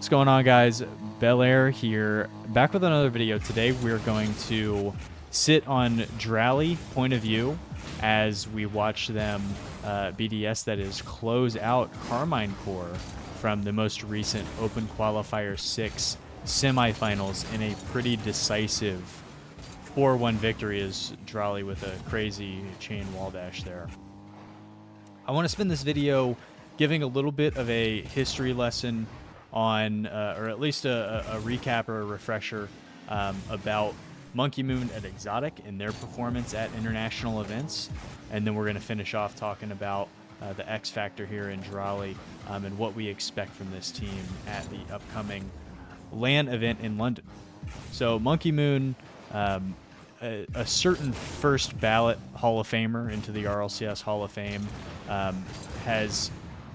What's going on, guys? Bel Air here, back with another video. Today we're going to sit on Dralii point of view as we watch them, BDS that is, close out Carmine Core from the most recent Open Qualifier 6 semifinals in a pretty decisive 4-1 victory as Dralii with a crazy chain wall dash there. I want to spend this video giving a little bit of a history lesson on, or at least a recap or a refresher about M0nkey M00n at Exotic and their performance at international events. And then we're going to finish off talking about the X Factor here in Dralii and what we expect from this team at the upcoming LAN event in London. So M0nkey M00n, a certain first ballot Hall of Famer into the RLCS Hall of Fame, has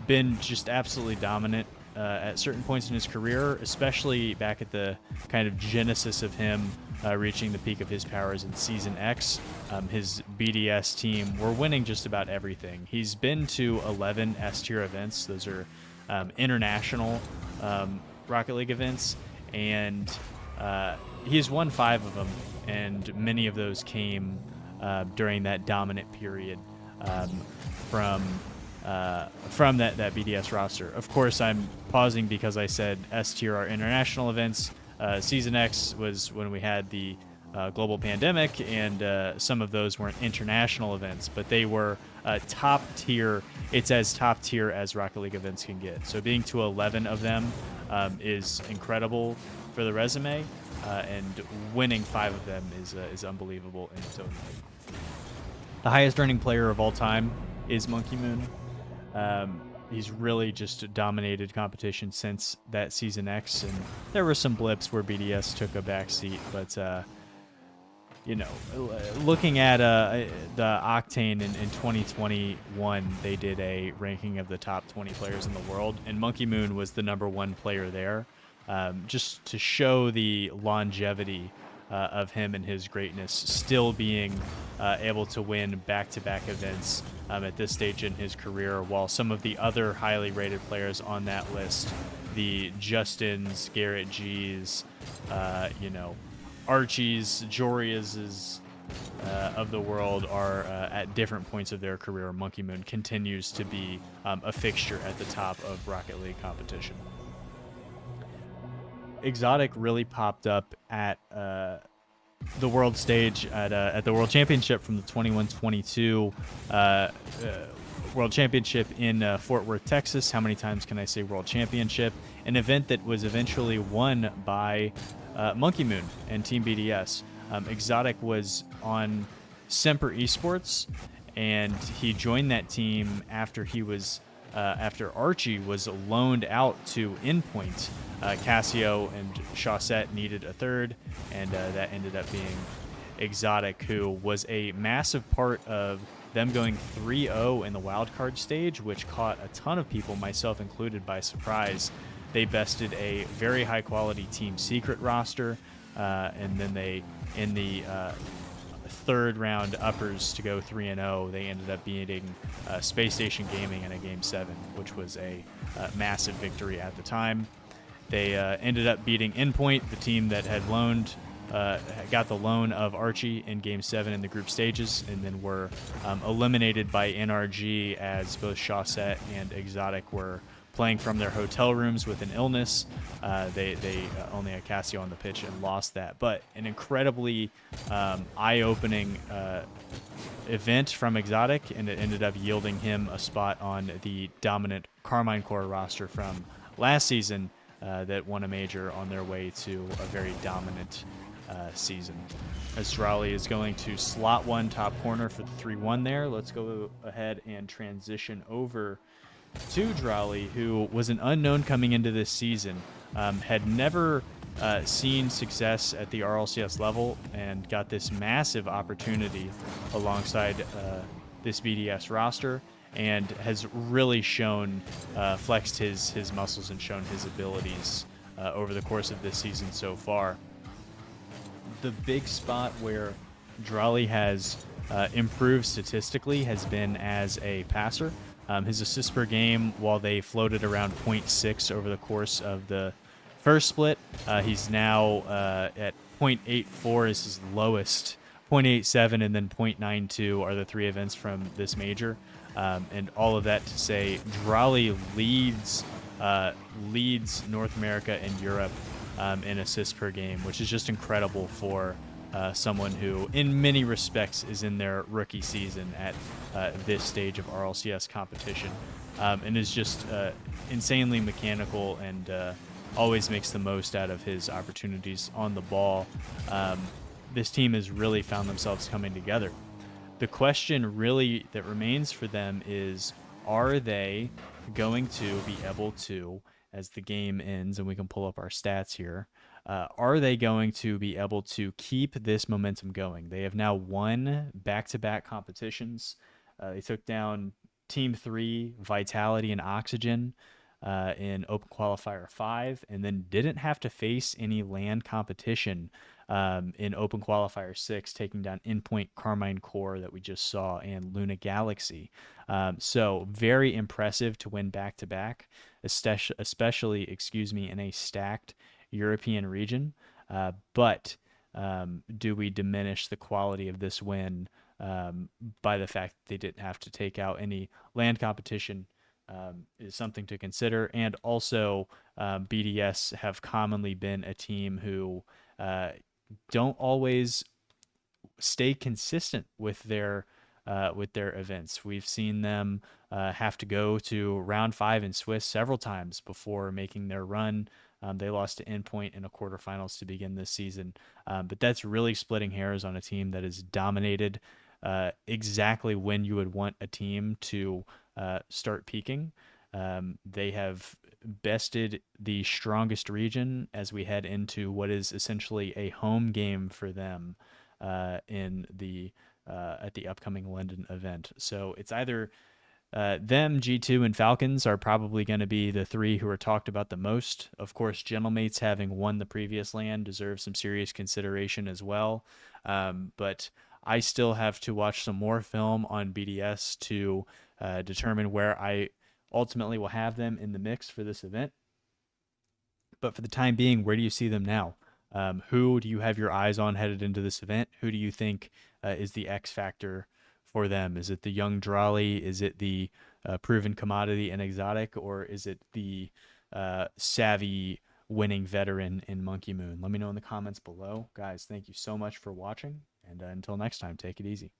been just absolutely dominant at certain points in his career, especially back at the kind of genesis of him reaching the peak of his powers in Season X. His BDS team were winning just about everything. He's been to 11 S-tier events. Those are international Rocket League events, and he's won 5 of them, and many of those came during that dominant period from that BDS roster. Of course, I'm pausing because I said S-tier are international events. Season X was when we had the global pandemic, and some of those weren't international events, but they were top tier. It's as top tier as Rocket League events can get. So being to 11 of them is incredible for the resume, and winning 5 of them is unbelievable in its own right. The highest earning player of all time is M0nkey M00n. He's really just dominated competition since that Season X, and there were some blips where BDS took a backseat, but you know, looking at the Octane in 2021, they did a ranking of the top 20 players in the world, and M0nkey M00n was the #1 player there, just to show the longevity of him and his greatness, still being able to win back-to-back events at this stage in his career, while some of the other highly rated players on that list, the Justins, Garrett G's, you know, Archies, Jorias of the world are at different points of their career. M0nkey M00n continues to be a fixture at the top of Rocket League competition. Exotic really popped up at the world stage at the World Championship from the 21-22 World Championship in Fort Worth, Texas. How many times can I say World Championship? An event that was eventually won by M0nkey M00n and Team BDS. Exotic was on Semper Esports, and he joined that team after he was after Archie was loaned out to Endpoint. Cassio and Chaussette needed a third, and that ended up being Exotic, who was a massive part of them going 3-0 in the wildcard stage, which caught a ton of people, myself included, by surprise. They bested a very high-quality Team Secret roster, and then they, in the third round uppers to go 3-0, they ended up beating Space Station Gaming in a Game 7, which was a massive victory at the time. They ended up beating Endpoint, the team that had loaned, got the loan of Archie in Game 7 in the group stages, and then were eliminated by NRG as both Chaussette and Exotic were playing from their hotel rooms with an illness. They only had Cassio on the pitch and lost that. But an incredibly eye-opening event from Exotic, and it ended up yielding him a spot on the dominant Carmine Core roster from last season that won a major on their way to a very dominant season. As Dralii is going to slot 1 top corner for the 3-1 there, let's go ahead and transition over to Dralii, who was an unknown coming into this season, had never seen success at the RLCS level, and got this massive opportunity alongside this BDS roster, and has really shown, flexed his muscles and shown his abilities over the course of this season so far. The big spot where Dralii has improved statistically has been as a passer. His assists per game, while they floated around 0.6 over the course of the First split, he's now at 0.84 is his lowest. 0.87 and then 0.92 are the three events from this major. And all of that to say, Dralii leads North America and Europe in assists per game, which is just incredible for someone who, in many respects, is in their rookie season at this stage of RLCS competition, and is just insanely mechanical and always makes the most out of his opportunities on the ball. This team has really found themselves coming together. The question really that remains for them is, are they going to be able to, as the game ends, and we can pull up our stats here, are they going to be able to keep this momentum going? They have now won back-to-back competitions. They took down Team 3, Vitality, and Oxygen in Open Qualifier 5, and then didn't have to face any LAN competition in Open Qualifier 6, taking down Endpoint, Carmine Core that we just saw, and Luna Galaxy. So very impressive to win back-to-back, especially, in a stacked European region. But do we diminish the quality of this win by the fact that they didn't have to take out any LAN competition? Is something to consider. And also, BDS have commonly been a team who don't always stay consistent with their events. We've seen them have to go to round 5 in Swiss several times before making their run. They lost to Endpoint in a quarterfinals to begin this season, but that's really splitting hairs on a team that is dominated exactly when you would want a team to start peaking. They have bested the strongest region as we head into what is essentially a home game for them in the at the upcoming London event. So it's either them, G2, and Falcons are probably going to be the three who are talked about the most. Of course, Gentlemates, having won the previous LAN, deserves some serious consideration as well. But I still have to watch some more film on BDS to determine where I ultimately will have them in the mix for this event. But for the time being, where do you see them now? Who do you have your eyes on headed into this event? Who do you think is the X factor for them? Is it the young Dralii? Is it the proven commodity and exotic? Or is it the savvy winning veteran in M0nkey M00n? Let me know in the comments below. Guys, thank you so much for watching. And until next time, take it easy.